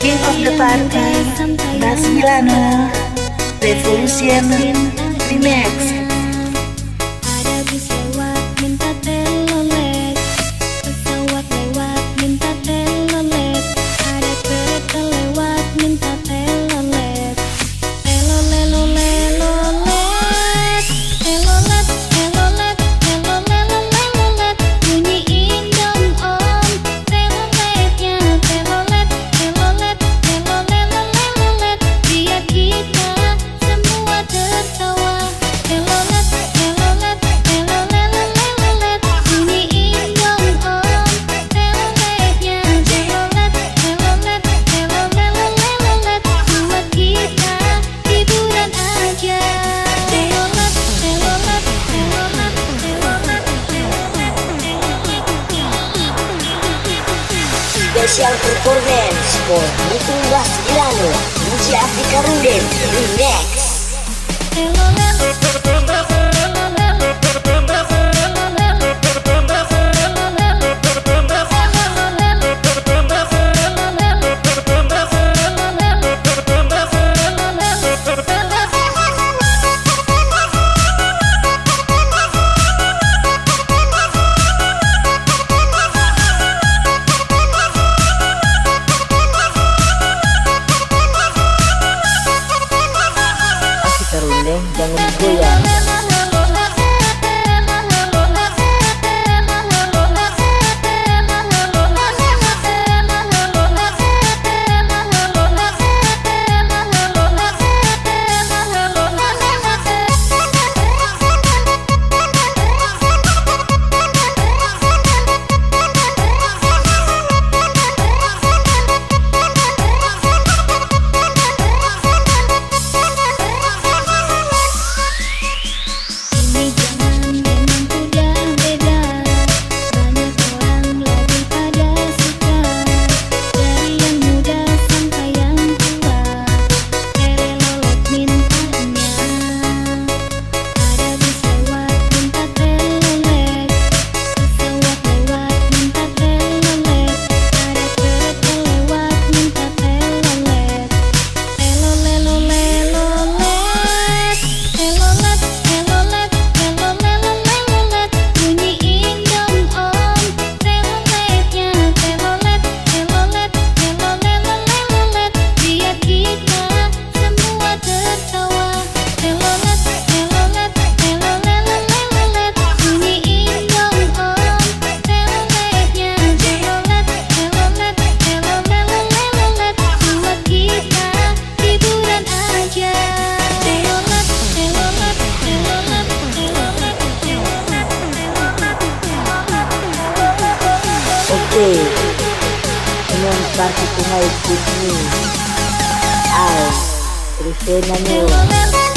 King of the Party, Mas Milano, Revolution Remix. Ada bis lewat minta telolet, pesawat lewat minta telolet, ada kereta lewat minta telolet. Telolet, telolet, telolet, telolet, bunyiin dong om teloletnya, telolet, telolet, telolet, biar kita semua tertawa. Telolet, telolet, telolet, bunyiin dong om teloletnya, telolet, telolet, telolet, buat kita hiburan aja. Telolet, telolet, telolet, Special performance for Niku Mas Milano, DJ Afrika Rudin Remix. Afrika Rudin jangan goyang. Ini zaman memang udah beda, banyak orang lagi pada suka, dari yang muda sampai yang tua, telolet mintanya. Ada bis lewat minta telolet, pesawat lewat minta telolet, ada kereta lewat minta telolet. Telolet, telolet, telolet, bunyiin dong om teloletnya, telolet, telolet, telolet, biar kita semua tertawa. Telolet, telolet, telolet, bunyiin dong om teloletnya, telolet, telolet, telolet, buat kita hiburan aja. Telolet, telolet, telolet, Oke, dengan party tonight with me, I, Christina Nero. telolet,